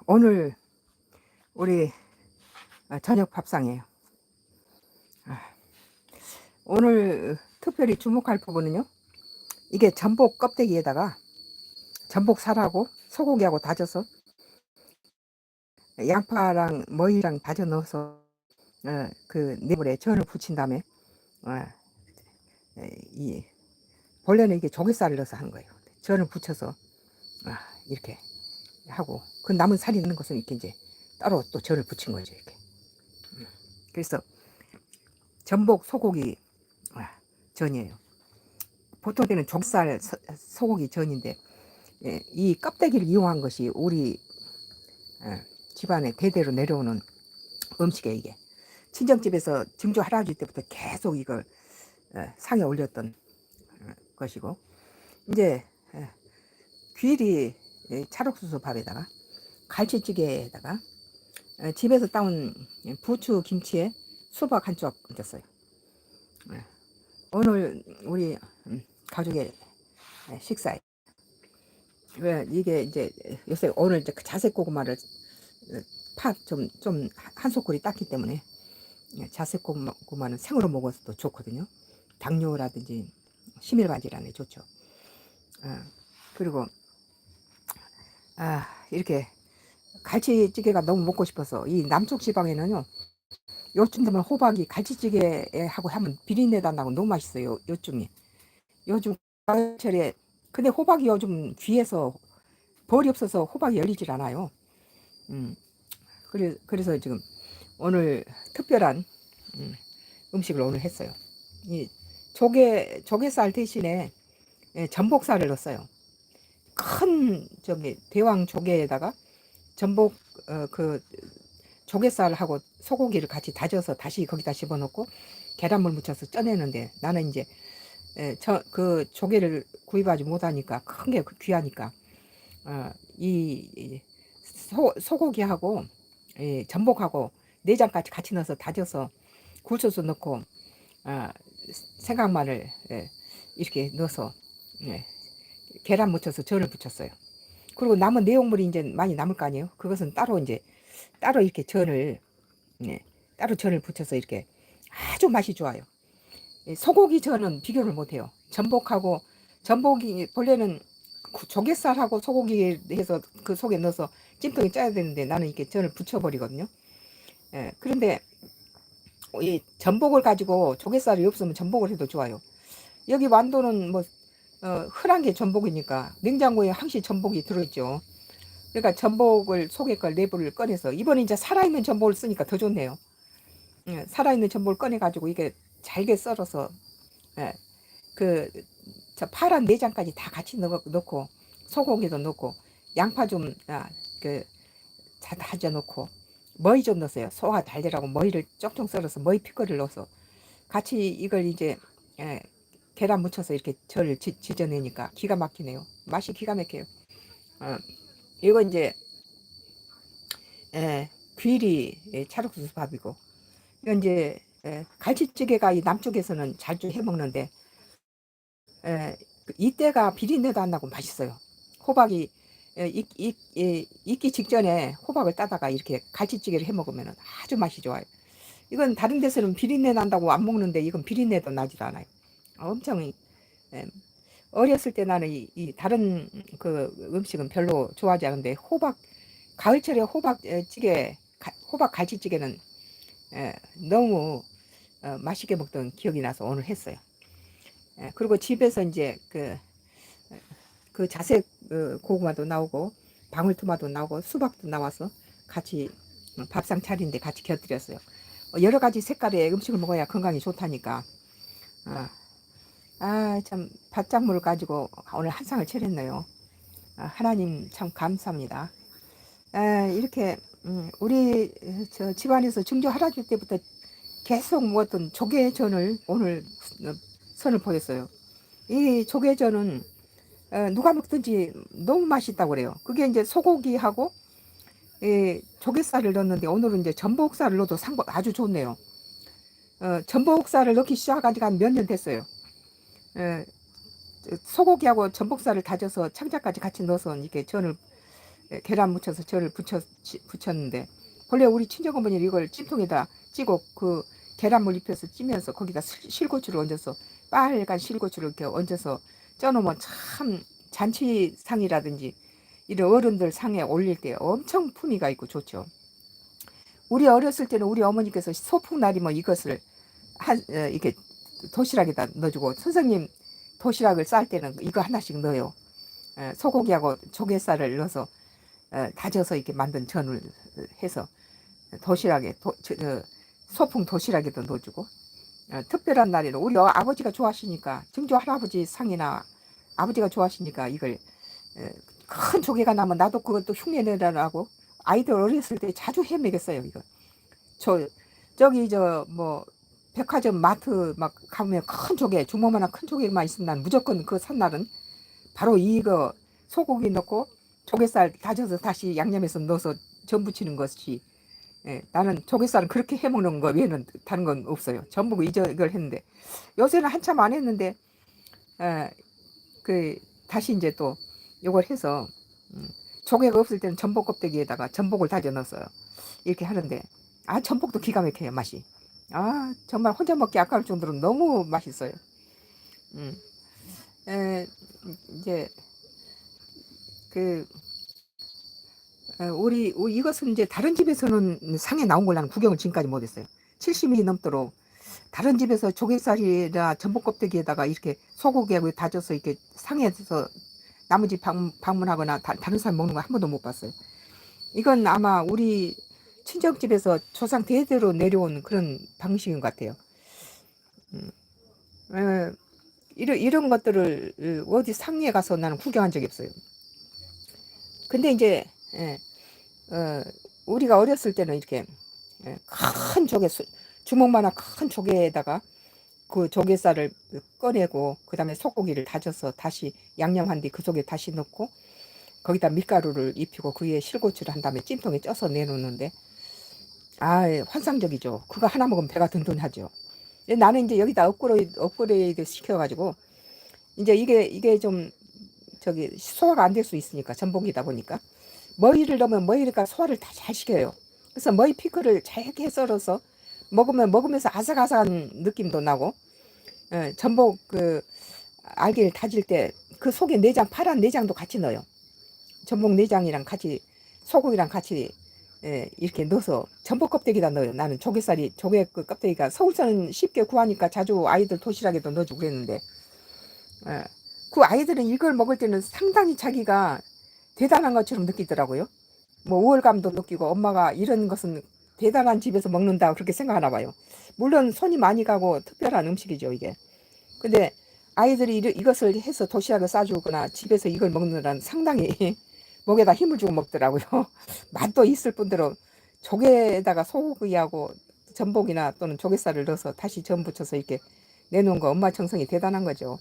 오늘 우리 저녁 밥상이에요. 오늘 특별히 주목할 부분은요, 이게 전복 껍데기에다가 전복 살하고 소고기하고 다져서 양파랑 머위랑 다져 넣어서 그 내물에 전을 부친 다음에 어, 이 본래는 이게 조개살을 넣어서 하는 거예요. 전을 부쳐서 이렇게 하고 그 남은 살이 있는 것은 이렇게 이제 따로 또 전을 부친 거죠. 이렇게. 그래서 전복 소고기 전이에요. 보통 때는 족살 소고기 전인데, 이 껍데기를 이용한 것이 우리 집안에 대대로 내려오는 음식이에요. 이게 친정집에서 증조 할아버지 때부터 계속 이걸 상에 올렸던 것이고, 이제 귀리 찰옥수수 밥에다가 갈치찌개에다가 집에서 따온 부추 김치에 수박 한 쪽 얹었어요. 오늘 우리 가족의 식사에 왜 이게 이제 요새 오늘 이제 그 자색 고구마를 팥 좀 한 소쿠리 땄기 때문에 자색 고구마는 생으로 먹어서도 좋거든요. 당뇨라든지 심혈관 질환에 좋죠. 그리고 이렇게 갈치찌개가 너무 먹고 싶어서, 이 남쪽 지방에는요 요즘 되면 호박이 갈치찌개 하고 하면 비린내도 안 나고 너무 맛있어요. 요즘이 요즘 가을철에. 근데 호박이 요즘 귀에서 벌이 없어서 호박이 열리질 않아요. 음, 그래서 지금 오늘 특별한 음식을 오늘 했어요. 이 조개살 대신에 전복살을 넣었어요. 큰 대왕 조개에다가 전복 그 조개살하고 소고기를 같이 다져서 다시 거기다 집어넣고 계란물 묻혀서 쪄내는데, 나는 이제 그 조개를 구입하지 못하니까, 큰 게 귀하니까 이 소고기하고 전복하고 내장까지 같이 넣어서 다져서 굴소스 넣고 생강마늘 이렇게 넣어서 계란 묻혀서 전을 부쳤어요. 그리고 남은 내용물이 이제 많이 남을 거 아니에요. 그것은 따로 이렇게 따로 전을 부쳐서 이렇게 아주 맛이 좋아요. 소고기 전은 비교를 못해요. 전복이 본래는 조갯살하고 소고기 해서 그 속에 넣어서 찜통에 짜야 되는데, 나는 이렇게 전을 부쳐버리거든요. 그런데 이 전복을 가지고 조갯살이 없으면 전복을 해도 좋아요. 여기 완도는 뭐 흔한 게 전복이니까 냉장고에 항시 전복이 들어있죠. 그러니까 전복을 속에 걸 내부를 꺼내서, 이번에 이제 살아있는 전복을 쓰니까 더 좋네요. 살아있는 전복을 꺼내가지고 이게 잘게 썰어서 저 파란 내장까지 다 같이 넣고 소고기도 넣고 양파 다 다져 넣고 머위 좀 넣었어요. 소화 달래라고 머위를 쪽쪽 썰어서 머위 피클을 넣어서 같이 이걸 이제 계란 묻혀서 이렇게 절 지져내니까 기가 막히네요. 맛이 기가 막혀요. 이거 이제 귀리 찰옥수수 밥이고, 이건 이제 갈치찌개가 이 남쪽에서는 자주 해 먹는데, 이때가 비린내도 안 나고 맛있어요. 호박이 익기 직전에 호박을 따다가 이렇게 갈치찌개를 해 먹으면 아주 맛이 좋아요. 이건 다른 데서는 비린내 난다고 안 먹는데, 이건 비린내도 나지도 않아요. 엄청 에, 어렸을 때 나는 이 다른 그 음식은 별로 좋아하지 않은데, 가을철에 호박 갈치찌개는 너무 맛있게 먹던 기억이 나서 오늘 했어요. 그리고 집에서 이제 그 자색 고구마도 나오고 방울토마토도 나오고 수박도 나와서 같이 밥상 차린데 같이 곁들였어요. 여러 가지 색깔의 음식을 먹어야 건강이 좋다니까. 참 밭작물을 가지고 오늘 한 상을 차렸네요. 하나님 참 감사합니다. 이렇게 우리 저 집안에서 증조 할아버지 때부터 계속 먹었던 조개전을 오늘 선을 보였어요. 이 조개전은 누가 먹든지 너무 맛있다고 그래요. 그게 이제 소고기하고 조갯살을 넣었는데, 오늘은 이제 전복살을 넣어도 아주 좋네요. 전복살을 넣기 시작한 지가 몇 년 됐어요. 소고기하고 전복살을 다져서 창자까지 같이 넣어서 이렇게 전을 계란 묻혀서 전을 붙였는데 본래 우리 친정 어머니는 이걸 찜통에다 찌고 그 계란물 입혀서 찌면서 거기다 실고추를 얹어서 빨간 실고추를 이렇게 얹어서 쪄놓으면 참 잔치상이라든지 이런 어른들 상에 올릴 때 엄청 품위가 있고 좋죠. 우리 어렸을 때는 우리 어머니께서 소풍날이 뭐 이것을 이렇게 도시락에다 넣어주고 선생님 도시락을 쌀 때는 이거 하나씩 넣어요. 소고기하고 조갯살을 넣어서 다져서 이렇게 만든 전을 해서 도시락에 소풍 도시락에도 넣어주고 특별한 날에는 우리 아버지가 좋아하시니까 증조 할아버지 상이나 아버지가 좋아하시니까 이걸 큰 조개가 나면 나도 그것도 흉내내라고 아이들 어렸을 때 자주 해 먹였어요. 이거 저기 뭐 백화점 마트 막 가면 큰 조개 주먹만한 큰 조개만 있으면 난 무조건 그 산날은 바로 이거 소고기 넣고 조갯살 다져서 다시 양념해서 넣어서 전 부치는 것이 나는 조갯살은 그렇게 해먹는 거 외에는 다른 건 없어요. 전부 이걸 했는데 요새는 한참 안 했는데 그 다시 이제 또 이걸 해서 조개가 없을 때는 전복 껍데기에다가 전복을 다져 넣었어요. 이렇게 하는데 전복도 기가 막혀요. 맛이 정말 혼자 먹기 아까울 정도로 너무 맛있어요. 이제 그 우리 이것은 이제 다른 집에서는 상에 나온 걸 나는 구경을 지금까지 못했어요. 70이 넘도록 다른 집에서 조갯살이나 전복 껍데기에다가 이렇게 소고기하고 다져서 이렇게 상에서 남의 집 방문하거나 다른 사람 먹는 거 한 번도 못 봤어요. 이건 아마 우리 친정집에서 조상 대대로 내려온 그런 방식인 것 같아요. 이런 것들을 어디 상에 가서 나는 구경한 적이 없어요. 근데 이제 우리가 어렸을 때는 이렇게 큰 조개 주먹만한 큰 조개에다가 그 조개살을 꺼내고 그 다음에 소고기를 다져서 다시 양념한 뒤 그 속에 다시 넣고 거기다 밀가루를 입히고 그 위에 실고추를 한 다음에 찜통에 쪄서 내놓는데 환상적이죠. 그거 하나 먹으면 배가 든든하죠. 나는 이제 여기다 업그레이드 시켜가지고 이제 이게 좀 소화가 안 될 수 있으니까 전복이다 보니까 머위를 넣으면 머위가 소화를 다 잘 시켜요. 그래서 머위 피클을 잘게 썰어서 먹으면서 아삭아삭한 느낌도 나고 전복 알갱이를 다질 때 그 속에 내장 파란 내장도 같이 넣어요. 전복 내장이랑 같이 소고기랑 같이 이렇게 넣어서 전복 껍데기다 넣어요. 나는 조개 그 껍데기가 서울서는 쉽게 구하니까 자주 아이들 도시락에도 넣어주고 그랬는데 그 아이들은 이걸 먹을 때는 상당히 자기가 대단한 것처럼 느끼더라고요. 뭐 우월감도 느끼고 엄마가 이런 것은 대단한 집에서 먹는다 그렇게 생각하나 봐요. 물론 손이 많이 가고 특별한 음식이죠 이게. 근데 아이들이 이것을 해서 도시락을 싸주거나 집에서 이걸 먹느라는 상당히 목에다 힘을 주고 먹더라고요. 맛도 있을 뿐더러 조개에다가 소고기하고 전복이나 또는 조갯살을 넣어서 다시 전 부쳐서 이렇게 내놓은 거 엄마 정성이 대단한 거죠.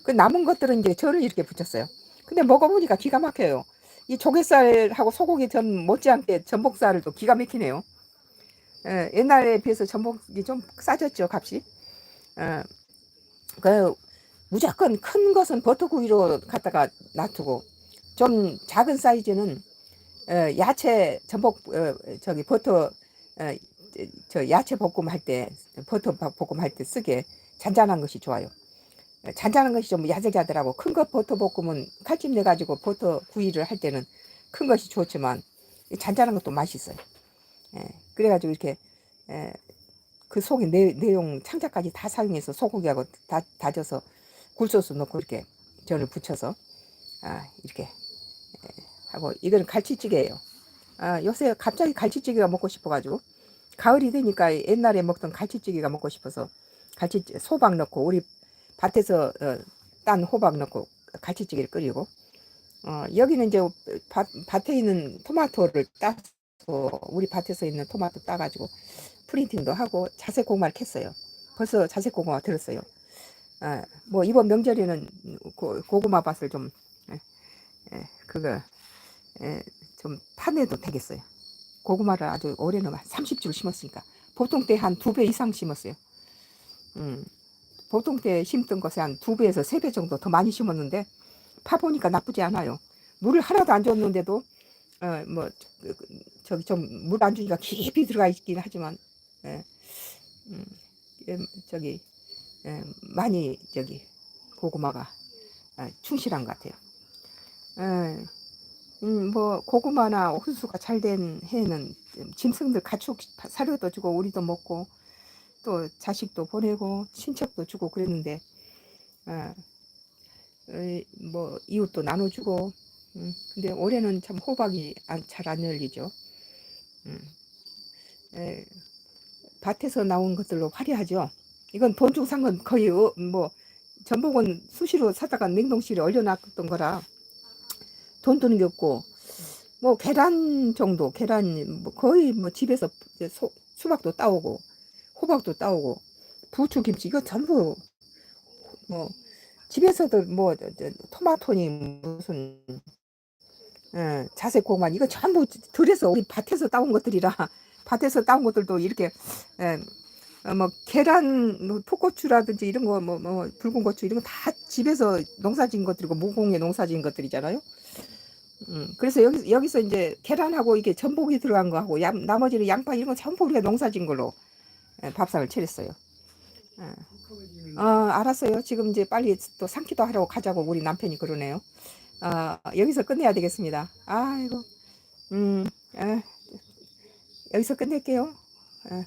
그 남은 것들은 이제 전을 이렇게 붙였어요. 근데 먹어보니까 기가 막혀요. 이 조갯살하고 소고기 전 못지않게 전복살도 기가 막히네요. 옛날에 비해서 전복이 좀 싸졌죠, 값이. 무조건 큰 것은 버터구이로 갖다가 놔두고 좀 작은 사이즈는 야채 전복 버터 야채 볶음 할 때 버터 볶음 할 때 쓰게 잔잔한 것이 좋아요. 잔잔한 것이 좀 야들야들하고 큰 것 버터 볶음은 칼집 내 가지고 버터 구이를 할 때는 큰 것이 좋지만 잔잔한 것도 맛있어요. 그래가지고 이렇게 그 속에 내용 창자까지 다 사용해서 소고기하고 다져서 굴소스 넣고 이렇게 전을 부쳐서 이렇게 하고 이거는 갈치찌개예요. 요새 갑자기 갈치찌개가 먹고 싶어가지고 가을이 되니까 옛날에 먹던 갈치찌개가 먹고 싶어서 소박 넣고 우리 밭에서 딴 호박 넣고 갈치찌개를 끓이고 여기는 이제 밭에 있는 토마토를 따서 우리 밭에서 있는 토마토 따가지고 프린팅도 하고 자색 고구마를 캤어요. 벌써 자색 고구마 들었어요. 뭐 이번 명절에는 고구마 밭을 좀 그거 좀 파내도 되겠어요. 고구마를 아주 올해는 30줄 심었으니까 보통 때 한 2배 이상 심었어요. 보통 때 심던 것에 한 2배에서 3배 정도 더 많이 심었는데 파보니까 나쁘지 않아요. 물을 하나도 안 줬는데도 뭐 저기 좀 물 안 주니까 깊이 들어가 있긴 하지만 예, 음, 저기 많이 저기 고구마가 충실한 것 같아요. 예, 뭐 고구마나 옥수수가 잘 된 해는 짐승들 가축 사료도 주고 우리도 먹고 또 자식도 보내고 친척도 주고 그랬는데 어, 뭐 이웃도 나눠주고 근데 올해는 참 호박이 잘 안 열리죠. 음, 에, 밭에서 나온 것들로 화려하죠. 이건 돈 주고 산 건 거의 뭐 전복은 수시로 사다가 냉동실에 얼려놨던 거라 돈 드는 게 없고 뭐 계란 정도 계란 뭐 거의 뭐 집에서 이제 수박도 따오고 호박도 따오고 부추 김치 이거 전부 뭐 집에서도 뭐 토마토니 무슨 자색 고구마 이거 전부 들여서 우리 밭에서 따온 것들이라 밭에서 따온 것들도 이렇게 예, 뭐 계란 뭐 풋고추라든지 이런 거 뭐 붉은 고추 이런 거 다 집에서 농사진 것들이고 무공에 농사진 것들이잖아요. 그래서 여기서 이제 계란하고 이게 전복이 들어간 거하고 나머지는 양파 이런 거 전부 우리가 농사진 걸로 밥상을 차렸어요. 예. 알았어요. 지금 이제 빨리 또 상기도 하려고 가자고 우리 남편이 그러네요. 여기서 끝내야 되겠습니다. 아이고, 음, 에, 여기서 끝낼게요. 에.